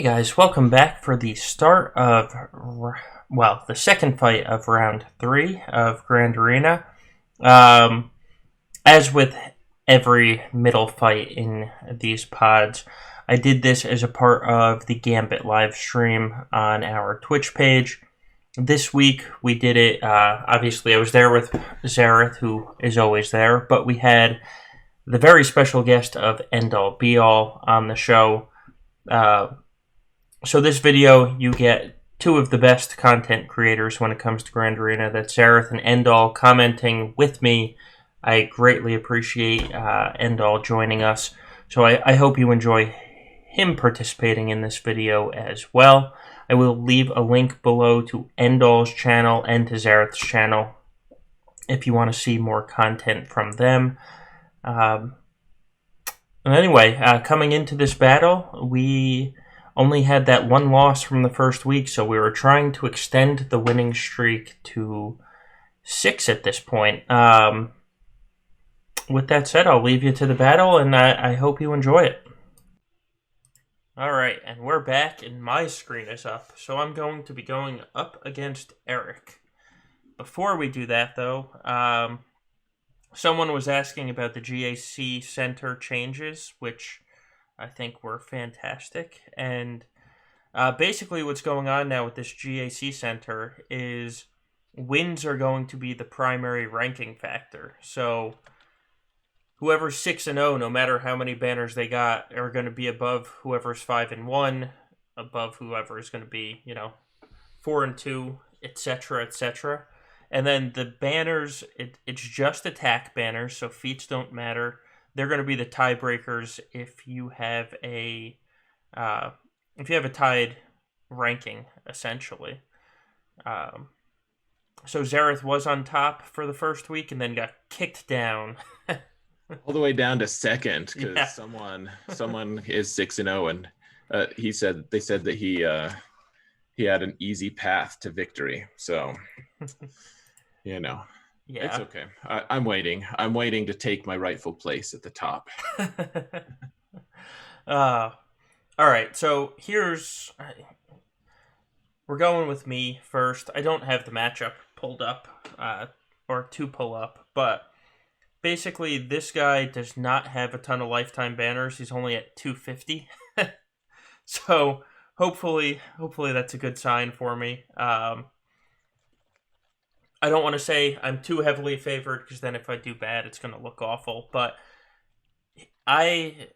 Guys, welcome back for the start of, the second fight of round 3 of Grand Arena. As with every middle fight in these pods, I did this as a part of the Gambit live stream on our Twitch page. This week we did it, obviously I was there with Zareth, who is always there, but we had the very special guest of Endall, Beall, on the show. So this video, you get two of the best content creators when it comes to Grand Arena. That's Zareth and Endall commenting with me. I greatly appreciate Endall joining us. So I hope you enjoy him participating in this video as well. I will leave a link below to Endall's channel and to Zareth's channel if you want to see more content from them. Anyway, coming into this battle, we only had that one loss from the first week, so we were trying to extend the winning streak to 6 at this point. With that said, I'll leave you to the battle, and I hope you enjoy it. Alright, and we're back, and my screen is up, so I'm going to be going up against Eric. Before we do that, though, someone was asking about the GAC center changes, which I think were fantastic. And basically what's going on now with this GAC center is wins are going to be the primary ranking factor. So whoever's 6-0, no matter how many banners they got, are going to be above whoever's 5-1, above whoever is going to be, 4-2, etc., etc. And then the banners, it's just attack banners, so feats don't matter. They're going to be the tiebreakers if you have a tied ranking, essentially. So Zareth was on top for the first week and then got kicked down. All the way down to second because Yeah. someone is 6-0, and they said that he had an easy path to victory. So Yeah. It's okay. I'm waiting. I'm waiting to take my rightful place at the top. All right, so we're going with me first. I don't have the matchup pulled up, or to pull up, but basically this guy does not have a ton of lifetime banners. He's only at 250. So hopefully that's a good sign for me. I don't want to say I'm too heavily favored, because then if I do bad, it's going to look awful. But I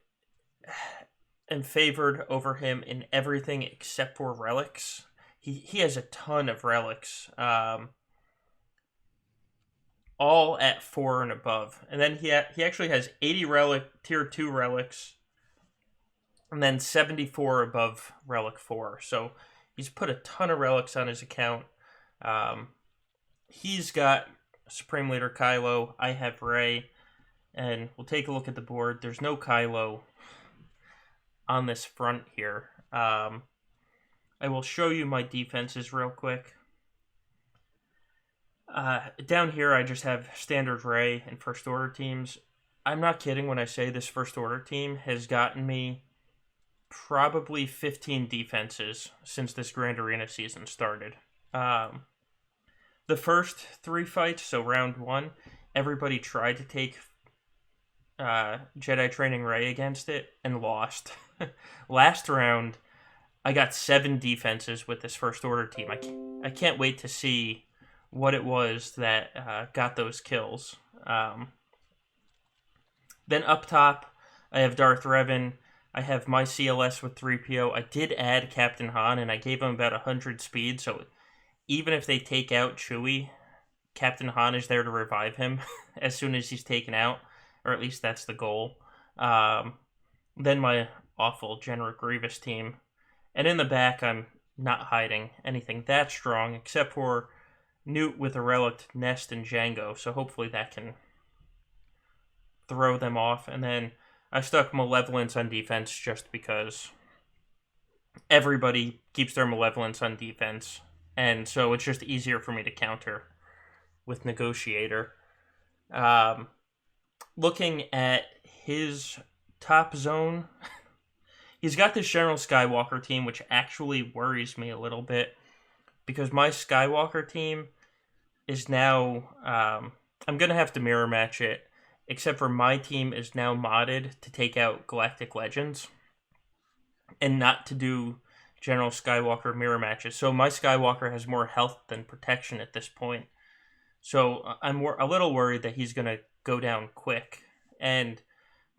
am favored over him in everything except for relics. He has a ton of relics, all at 4 and above. And then he actually has 80 tier 2 relics, and then 74 above relic 4. So he's put a ton of relics on his account. He's got Supreme Leader Kylo. I have Rey. And we'll take a look at the board. There's no Kylo on this front here. I will show you my defenses real quick. Down here, I just have standard Rey and First Order teams. I'm not kidding when I say this First Order team has gotten me probably 15 defenses since this Grand Arena season started. The first 3 fights, so round 1, everybody tried to take Jedi Training Rey against it and lost. Last round, I got 7 defenses with this First Order team. I can't wait to see what it was that got those kills. Then up top, I have Darth Revan. I have my CLS with 3PO. I did add Captain Han, and I gave him about 100 speed, so even if they take out Chewie, Captain Han is there to revive him as soon as he's taken out, or at least that's the goal. Then my awful General Grievous team. And in the back, I'm not hiding anything that strong, except for Newt with a relic, Nest, and Jango, so hopefully that can throw them off. And then I stuck Malevolence on defense just because everybody keeps their Malevolence on defense, and so it's just easier for me to counter with Negotiator. Looking at his top zone, he's got this General Skywalker team, which actually worries me a little bit because my Skywalker team is now. I'm gonna have to mirror match it, except for my team is now modded to take out Galactic Legends and not to do General Skywalker mirror matches. So my Skywalker has more health than protection at this point. So I'm a little worried that he's gonna go down quick, and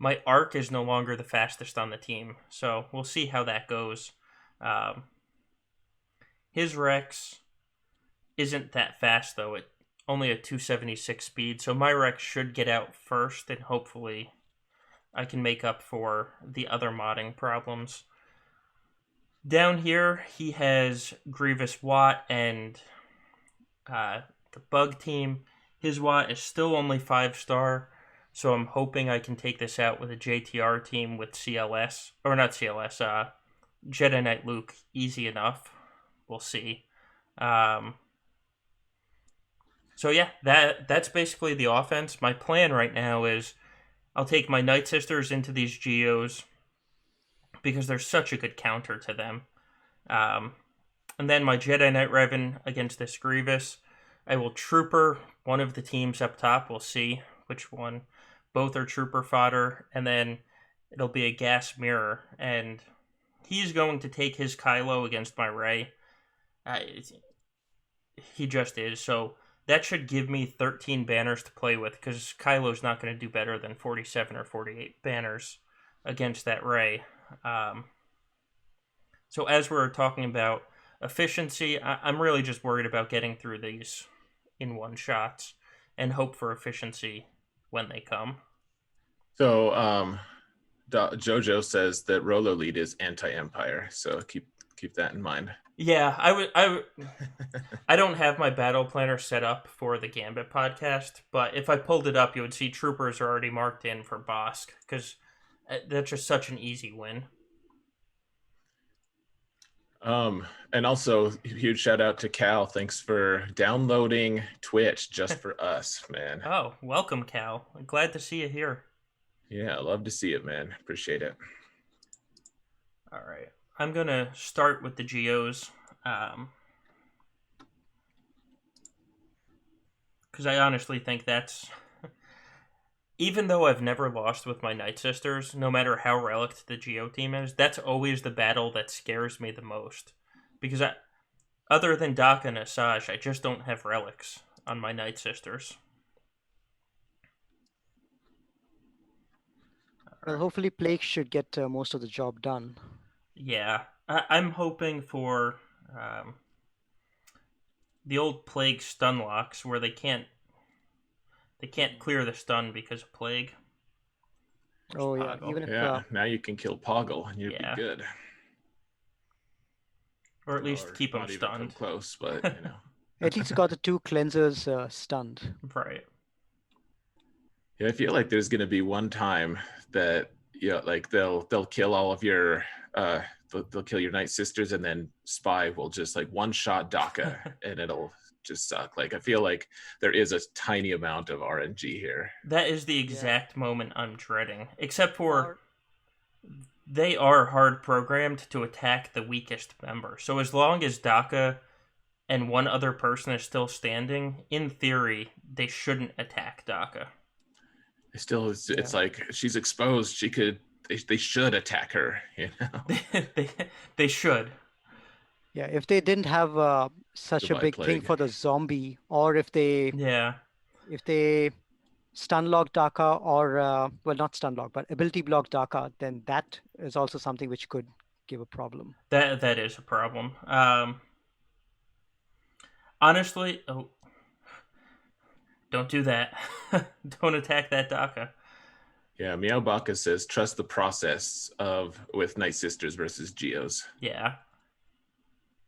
my arc is no longer the fastest on the team. So we'll see how that goes. Um, his Rex isn't that fast though. It only a 276 speed, so my Rex should get out first, and hopefully I can make up for the other modding problems. Down here, he has Grievous Watt and the Bug team. His Watt is still only 5-star, so I'm hoping I can take this out with a JTR team with CLS, or not CLS, Jedi Knight Luke, easy enough. We'll see. So yeah, that's basically the offense. My plan right now is I'll take my Night Sisters into these Geos because they're such a good counter to them. And then my Jedi Knight Revan against this Grievous. I will Trooper one of the teams up top. We'll see which one. Both are Trooper fodder. And then it'll be a gas mirror. And he's going to take his Kylo against my Rey. He just is. So that should give me 13 banners to play with because Kylo's not going to do better than 47 or 48 banners against that Rey. So as we're talking about efficiency, I'm really just worried about getting through these in one shots and hope for efficiency when they come. So Jojo says that Rolo Lead is anti-Empire, so keep that in mind. Yeah, I don't have my battle planner set up for the Gambit podcast, but if I pulled it up, you would see troopers are already marked in for Bosk because that's just such an easy win. And also huge shout out to Cal. Thanks for downloading Twitch just for us, man. Oh, welcome, Cal. I'm glad to see you here. Yeah, I love to see it, man. Appreciate it. All right. I'm going to start with the Geos. Because I honestly think that's... Even though I've never lost with my Night Sisters, no matter how relict the Geo team is, that's always the battle that scares me the most. Because other than Daka and Asajj, I just don't have relics on my Night Sisters. Well, hopefully Plague should get most of the job done. Yeah, I'm hoping for the old Plague stun locks where they can't clear the stun because of Plague. Oh yeah, even if now you can kill Poggle and you'd be good. Or at least keep him stunned. Close, but you know. At least got the 2 cleansers stunned. Right. Yeah, I feel like there's gonna be one time that like they'll kill all of your they'll kill your Night Sisters and then Spy will just like one shot Daka and it'll just suck. Like I feel like there is a tiny amount of RNG here. That is the exact moment I'm dreading. Except for they are hard programmed to attack the weakest member. So as long as Daka and one other person is still standing, in theory, they shouldn't attack Daka. It's like she's exposed. They should attack her, you know. they should. Yeah, if they didn't have such a big thing for the zombie, or if they stun lock Daka, or well, not stun lock, but ability block Daka, then that is also something which could give a problem. That is a problem. Honestly, don't do that. Don't attack that Daka. Yeah, Meow Baka says trust the process with Night Sisters versus Geos. Yeah.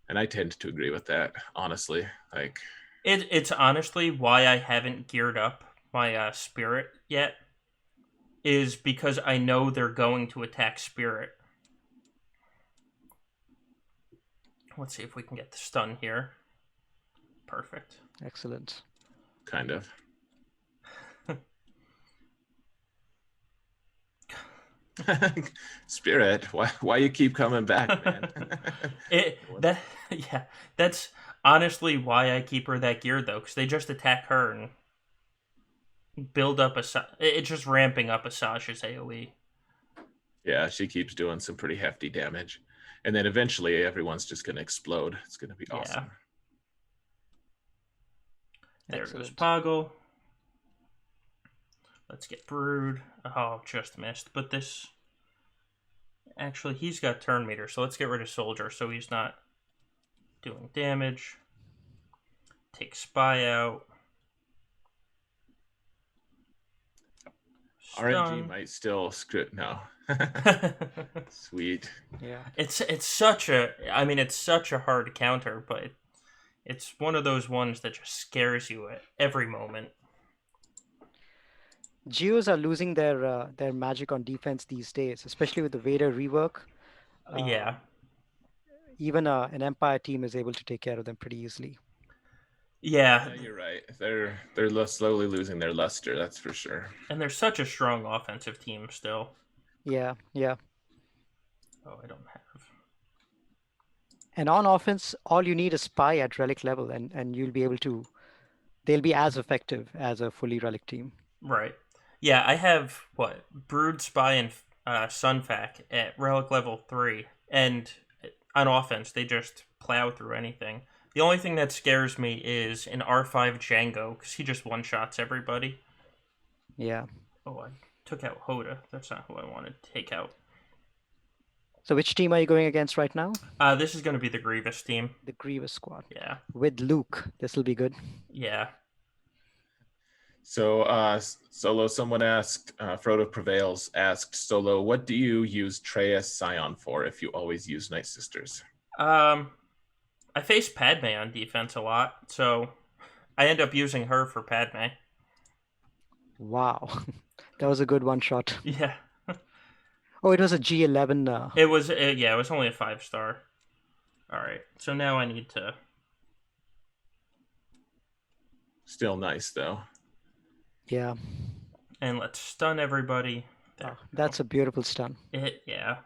And I tend to agree with that, honestly. Like it's honestly why I haven't geared up my Spirit yet, is because I know they're going to attack Spirit. Let's see if we can get the stun here. Perfect. Excellent. Kind of. Spirit, why you keep coming back, man? it that yeah, that's honestly why I keep her that gear though, because they just attack her and build up it's just ramping up Asaj's AOE. Yeah, she keeps doing some pretty hefty damage. And then eventually everyone's just going to explode. It's going to be Yeah. awesome. There goes Excellent. Poggle. Let's get Brood. Oh, just missed. But this... Actually, he's got turn meter, so let's get rid of Soldier so he's not doing damage. Take Spy out. RNG Stun. might still script now. Sweet. Yeah. It's such a... I mean, it's such a hard counter, but it's one of those ones that just scares you at every moment. Geos are losing their magic on defense these days, especially with the Vader rework. Yeah. Even an Empire team is able to take care of them pretty easily. Yeah. Yeah, you're right. They're slowly losing their luster, that's for sure. And they're such a strong offensive team still. Yeah, yeah. Oh, I don't have... And on offense, all you need is Spy at Relic level, and you'll be able to... They'll be as effective as a fully Relic team. Right. Yeah, I have, what, Brood, Spy, and Sunfac at Relic level 3. And on offense, they just plow through anything. The only thing that scares me is an R5 Django, because he just one-shots everybody. Yeah. Oh, I took out Hoda. That's not who I wanted to take out. So which team are you going against right now? This is going to be the Grievous team. The Grievous squad. Yeah. With Luke. This will be good. Yeah. So, Solo, someone asked, Frodo Prevails asked, Solo, what do you use Treyas Scion for if you always use Night Sisters? I face Padme on defense a lot, so I end up using her for Padme. Wow. That was a good one shot. Yeah. Oh, it was a G11. It was, yeah, it was only a 5-star. Alright, so now I need to... Still nice, though. Yeah. And let's stun everybody. Oh, that's a beautiful stun. Yeah.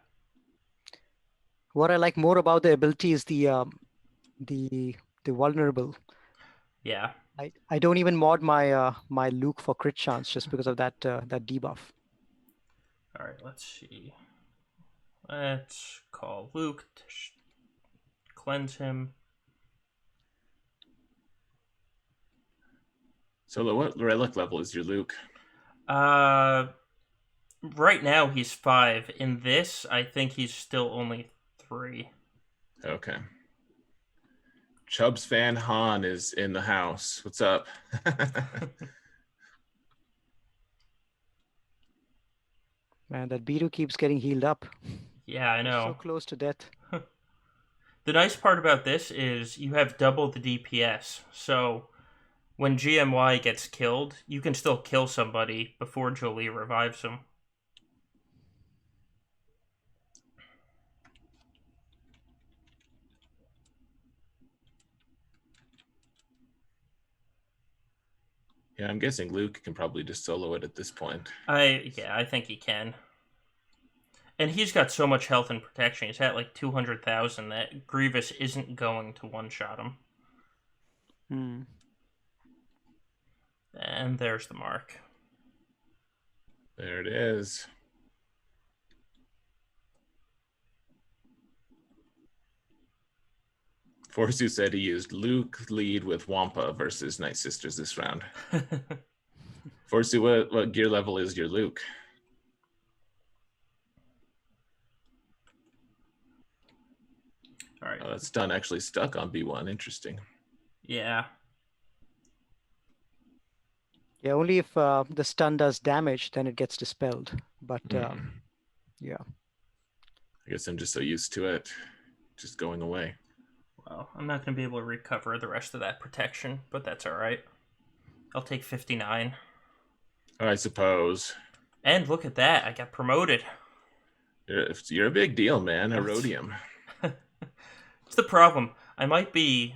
What I like more about the ability is the vulnerable. Yeah. I don't even mod my my Luke for crit chance just because of that that debuff. All right, let's see. Let's call Luke to cleanse him. Solo, what relic level is your Luke? Right now he's 5. In this, I think he's still only 3. Okay. Chubbs fan Han is in the house. What's up? Man, that Biru keeps getting healed up. Yeah, I know. So close to death. The nice part about this is you have double the DPS. So when GMY gets killed, you can still kill somebody before Jolie revives him. Yeah, I'm guessing Luke can probably just solo it at this point. I think he can. And he's got so much health and protection. He's at like 200,000 that Grievous isn't going to one-shot him. Hmm. And there's the mark. There it is. Forsu said he used Luke lead with Wampa versus Night Sisters this round. Forsu, what gear level is your Luke? All right. Oh, that stun actually stuck on B1. Interesting. Yeah. Yeah, only if the stun does damage, then it gets dispelled. But yeah. I guess I'm just so used to it just going away. Well, I'm not going to be able to recover the rest of that protection, but that's all right. I'll take 59. I suppose. And look at that. I got promoted. You're a big deal, man. Herodium. It's the problem. I might be,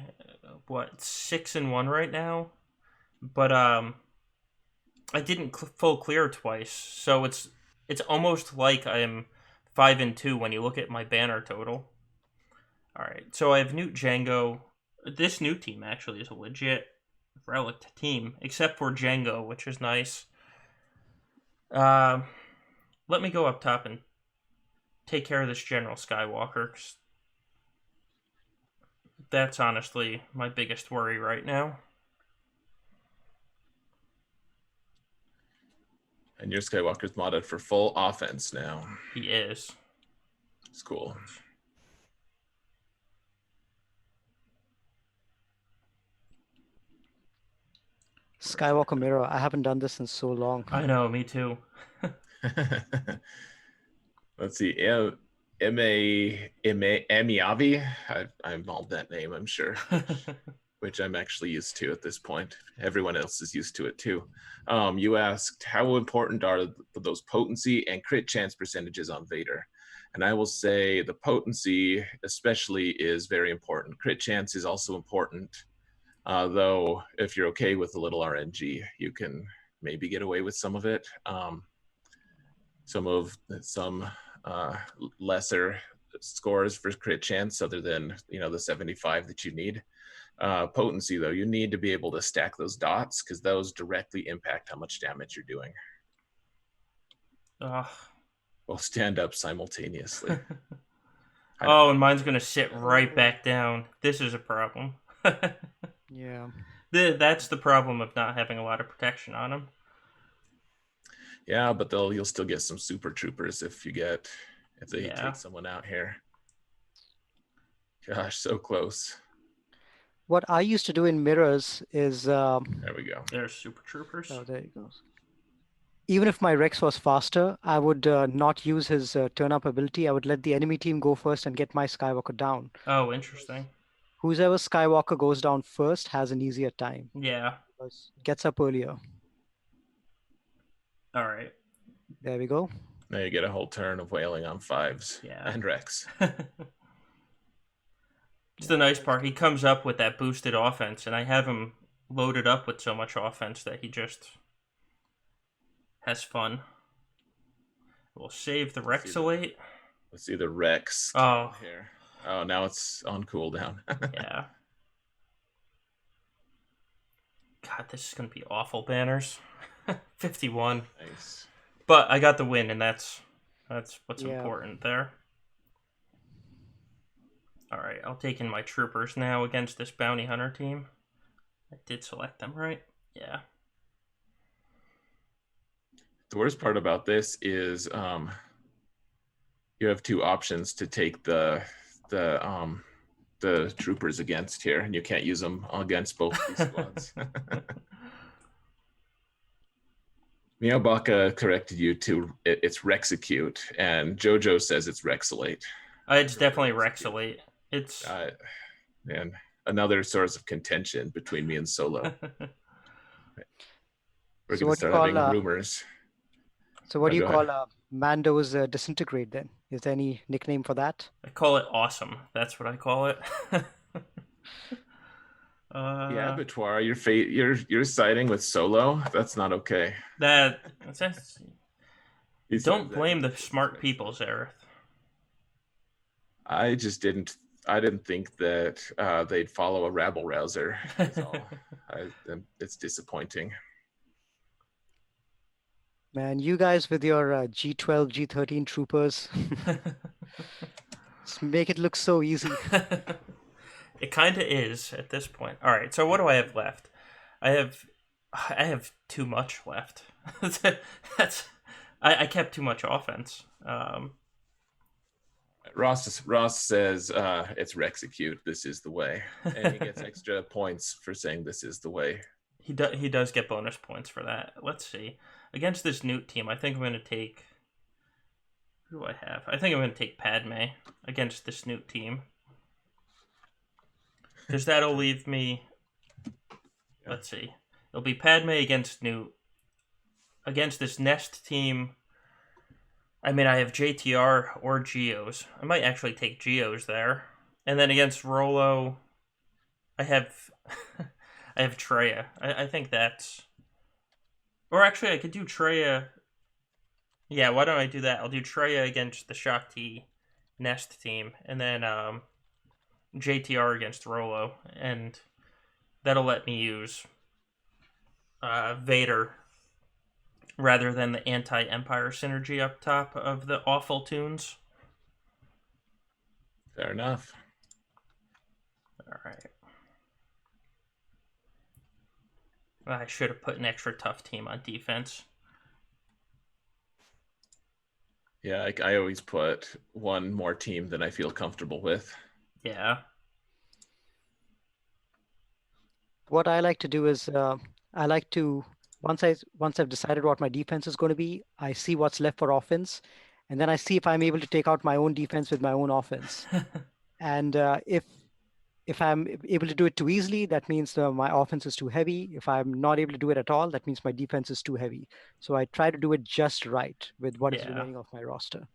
6-1 right now? But, I didn't full clear twice, so it's It's almost like I'm 5-2 when you look at my banner total. All right, so I have Newt Django. This new team actually is a legit relic team, except for Django, which is nice. Let me go up top and take care of this General Skywalker. 'Cause that's honestly my biggest worry right now. And your Skywalker's modded for full offense now. He is. It's cool. Skywalker Mirror. I haven't done this in so long. I know, me too. Let's see. Amiavi. I mauled that name, I'm sure, which I'm actually used to at this point. Everyone else is used to it too. You asked, how important are those potency and crit chance percentages on Vader? And I will say the potency especially is very important. Crit chance is also important. Though if you're okay with a little RNG, you can maybe get away with some of it. Some lesser scores for crit chance other than the 75 that you need. Potency, though, you need to be able to stack those dots because those directly impact how much damage you're doing. Well, stand up simultaneously. Oh, and mine's gonna sit right back down. This is a problem. Yeah. That's the problem of not having a lot of protection on him. Yeah, but you'll still get some super troopers if they take someone out here. Gosh, so close. What I used to do in mirrors is there we go. There's super troopers. Oh, there you go. Even if my Rex was faster, I would not use his turn-up ability. I would let the enemy team go first and get my Skywalker down. Oh, interesting. Whoever Skywalker goes down first has an easier time. Yeah. Gets up earlier. All right. There we go. Now you get a whole turn of wailing on 5s. Yeah. And Rex. It's the nice part. He comes up with that boosted offense, and I have him loaded up with so much offense that he just has fun. We'll save the Rexalate. Let's see the Rex. Oh. Here. Oh, now it's on cooldown. Yeah. God, this is going to be awful banners. 51. Nice. But I got the win, and that's what's important there. All right, I'll take in my troopers now against this bounty hunter team. I did select them, right? Yeah. The worst part about this is you have two options to take the troopers against here, and you can't use them against both these squads. Miobaka corrected you to it's Rexecute, and Jojo says it's Rexalate. It's definitely Rexalate. It's and another source of contention between me and Solo. We're going to start having rumors. So what do you call Mando's disintegrate then? Is there any nickname for that? I call it awesome. That's what I call it. Yeah, Batoir, you're siding with Solo. That's not okay. Don't blame the smart people, Zareth. I didn't think that they'd follow a rabble rouser. It's disappointing. Man, you guys with your G12, G13 troopers, just make it look so easy. It kind of is at this point. All right, so what do I have left? I have too much left. I kept too much offense. Ross says it's Rexecute. This is the way, and he gets extra points for saying this is the way. He does get bonus points for that. Let's see. Against this Newt team, I think I'm going to take... Who do I have? I think I'm going to take Padme against this Newt team. Because that'll leave me... Let's see. It'll be Padme against Newt. Against this Nest team... I mean, I have JTR or Geos. I might actually take Geos there. And then against Rolo, I have... I have Treya. I think that's... Or actually, I could do Treya Yeah, why don't I do that? I'll do Treya against the Shakti Nest team, and then JTR against Rolo, and that'll let me use Vader rather than the anti-Empire synergy up top of the awful tunes. Fair enough. All right. I should have put an extra tough team on defense. Yeah, I always put one more team than I feel comfortable with. Yeah. What I like to do is I like to once I've decided what my defense is going to be, I see what's left for offense, and then I see if I'm able to take out my own defense with my own offense. And if I'm able to do it too easily, that means my offense is too heavy. If I'm not able to do it at all, that means my defense is too heavy. So I try to do it just right with what is Yeah. remaining of my roster.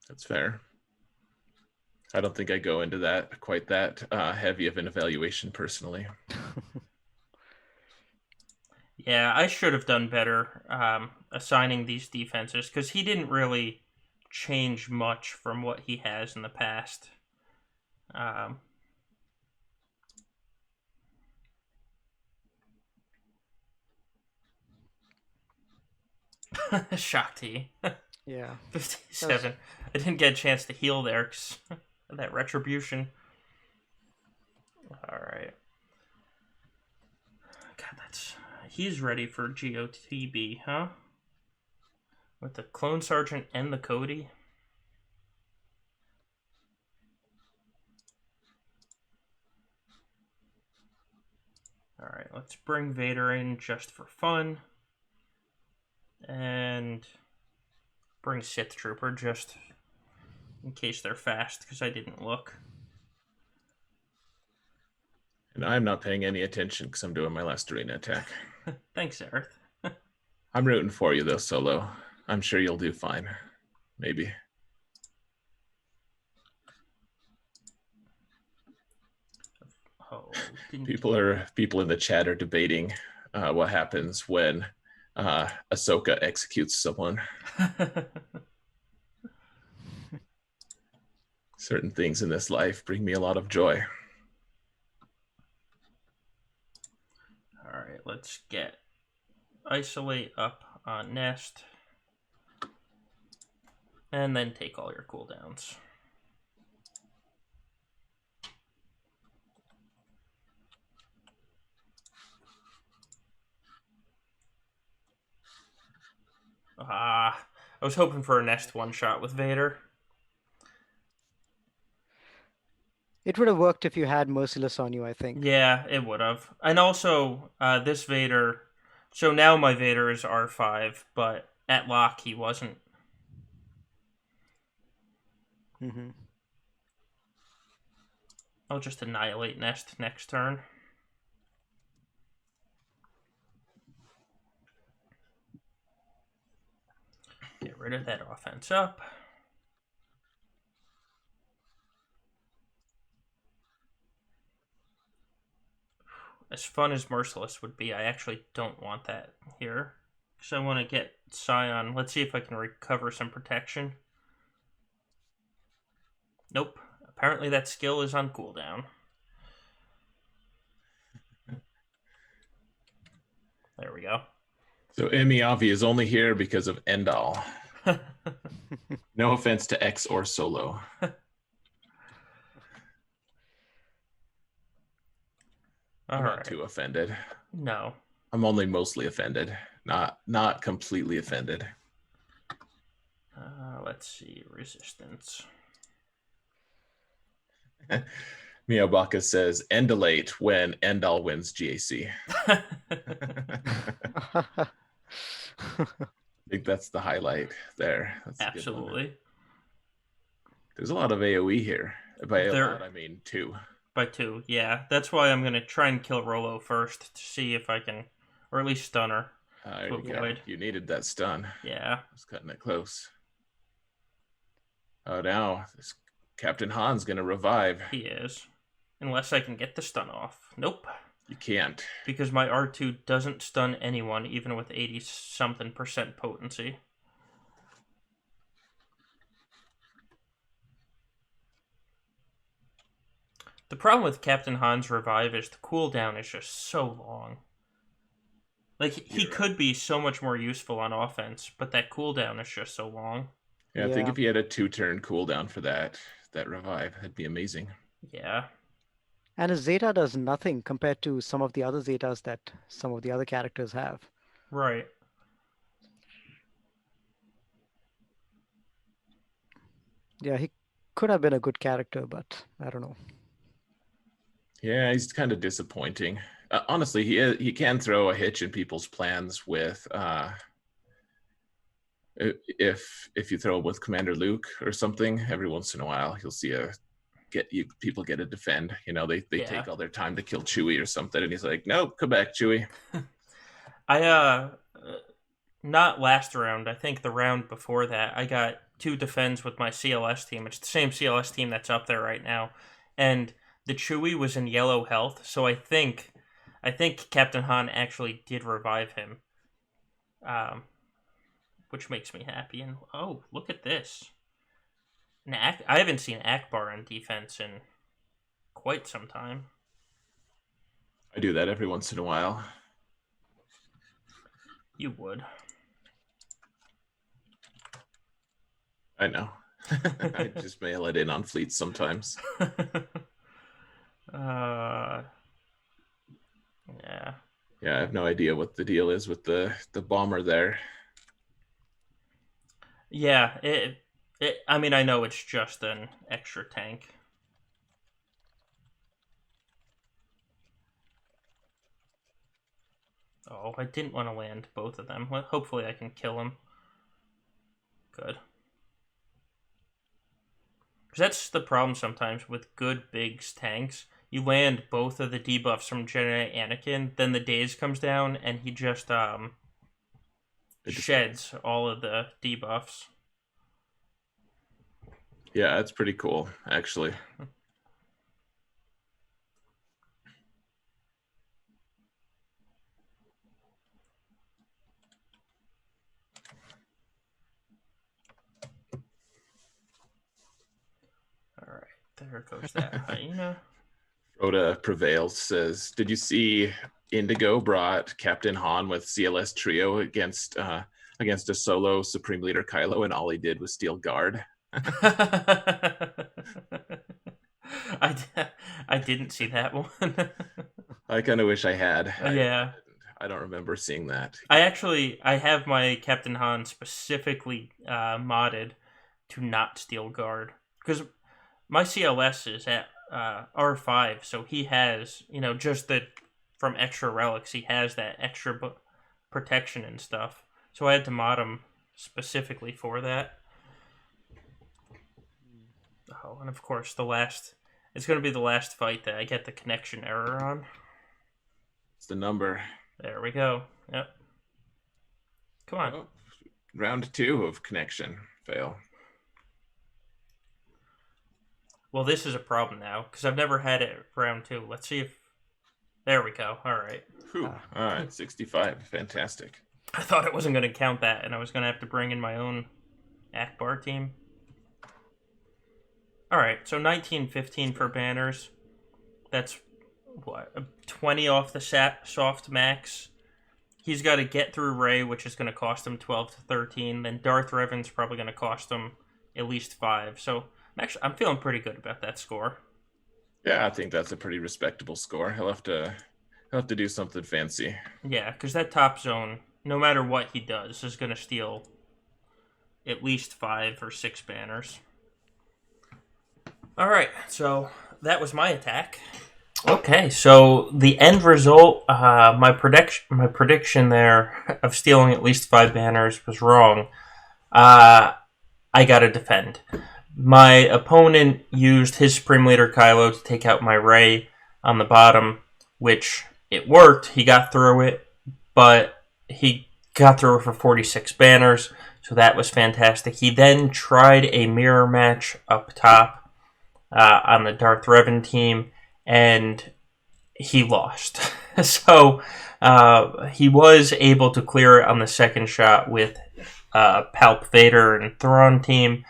That's fair. I don't think I go into that quite that heavy of an evaluation personally. Yeah, I should have done better assigning these defenses because he didn't really change much from what he has in the past. Um, Shakti. Yeah. 57. I didn't get a chance to heal there because that retribution. All right. God, that's. He's ready for GOTB, huh? With the Clone Sergeant and the Cody. All right, let's bring Vader in just for fun. And bring Sith Trooper just in case they're fast because I didn't look. And I'm not paying any attention because I'm doing my last arena attack. Thanks, Aerith. I'm rooting for you though, Solo. I'm sure you'll do fine. Maybe. Oh, People in the chat are debating what happens when Ahsoka executes someone. Certain things in this life bring me a lot of joy. All right, let's get Isolate up on Nest. And then take all your cooldowns. I was hoping for a Nest one-shot with Vader. It would have worked if you had Merciless on you, I think. Yeah, it would have. And also, this Vader... So now my Vader is R5, but at lock he wasn't. Mm-hmm. I'll just annihilate Nest next turn. Get rid of that offense up. As fun as Merciless would be, I actually don't want that here. Because I want to get Scion. Let's see if I can recover some protection. Nope. Apparently that skill is on cooldown. There we go. So Emiyavi is only here because of Endall. No offense to X or Solo. I'm not too offended. No. I'm only mostly offended. Not completely offended. Let's see. Resistance. Miyabaka says Endallate when Endall wins GAC. I think that's the highlight there. That's Absolutely. There's a lot of AoE here. By a lot, I mean 2. By 2, yeah. That's why I'm going to try and kill Rolo first to see if I can, or at least stun her. To avoid. You needed that stun. Yeah. I was cutting it close. Oh, now this Captain Han's going to revive. He is. Unless I can get the stun off. Nope. You can't. because my R2 doesn't stun anyone, even with 80-something% potency. The problem with Captain Han's revive is the cooldown is just so long. Like, he could be so much more useful on offense, but that cooldown is just so long. Yeah, I think if he had a 2-turn cooldown for that revive, that'd be amazing. Yeah. And his Zeta does nothing compared to some of the other Zetas that some of the other characters have. Right. Yeah, he could have been a good character, but I don't know. Yeah, he's kind of disappointing. Honestly, he can throw a hitch in people's plans with if you throw with Commander Luke or something. Every once in a while, you'll see people get a defend. They take all their time to kill Chewie or something, and he's like, "Nope, come back, Chewie." Not last round. I think the round before that, I got 2 defends with my CLS team. It's the same CLS team that's up there right now, and the Chewie was in yellow health, so I think Captain Han actually did revive him, which makes me happy. And oh, look at this! I haven't seen Akbar on defense in quite some time. I do that every once in a while. You would. I know. I just mail it in on fleets sometimes. Yeah. Yeah, I have no idea what the deal is with the bomber there. Yeah, I mean, I know it's just an extra tank. Oh, I didn't want to land both of them. Well, hopefully I can kill him. Good. Because that's the problem sometimes with good big tanks. You land both of the debuffs from Jedi Anakin, then the daze comes down, and he just sheds all of the debuffs. Yeah, that's pretty cool, actually. All right, there goes that hyena. Rhoda Prevails says, "Did you see Indigo brought Captain Han with CLS trio against a solo Supreme Leader Kylo, and all he did was steal guard?" I didn't see that one. I kind of wish I had. Yeah. I don't remember seeing that. I have my Captain Han specifically modded to not steal guard, because my CLS is at R5, so he has, just that from extra relics, he has that extra protection and stuff. So I had to mod him specifically for that. Oh, and of course it's going to be the last fight that I get the connection error on. It's the number. There we go. Yep. Come on. Oh, round 2 of connection fail. Well, this is a problem now, because I've never had it round 2. Let's see if... There we go. All right. All right, 65. Fantastic. I thought it wasn't going to count that, and I was going to have to bring in my own Akbar team. All right, so 1915 for banners. That's, 20 off the soft max. He's got to get through Rey, which is going to cost him 12 to 13. Then Darth Revan's probably going to cost him at least 5. So I'm feeling pretty good about that score. Yeah, I think that's a pretty respectable score. He'll have to do something fancy. Yeah, because that top zone, no matter what he does, is going to steal at least 5 or 6 banners. All right, so that was my attack. Okay, so the end result, my prediction there of stealing at least 5 banners was wrong. I got to defend. My opponent used his Supreme Leader Kylo to take out my Rey on the bottom, which it worked. He got through it, but he got through it for 46 banners, so that was fantastic. He then tried a mirror match up top on the Darth Revan team, and he lost. So he was able to clear it on the second shot with Palp Vader and Thrawn team,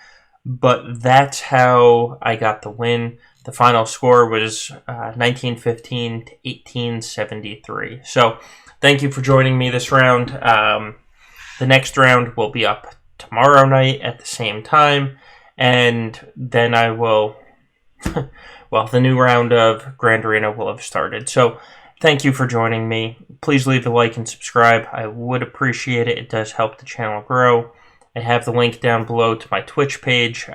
but that's how I got the win. The final score was 1915 to 1873. So thank you for joining me this round. The next round will be up tomorrow night at the same time, and then I will, well, the new round of Grand Arena will have started. So thank you for joining me. Please leave a like and subscribe. I would appreciate it. It does help the channel grow. I have the link down below to my Twitch page.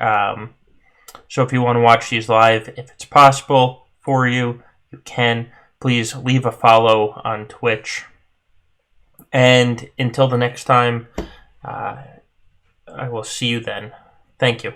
So if you want to watch these live, if it's possible for you, you can. Please leave a follow on Twitch. And until the next time, I will see you then. Thank you.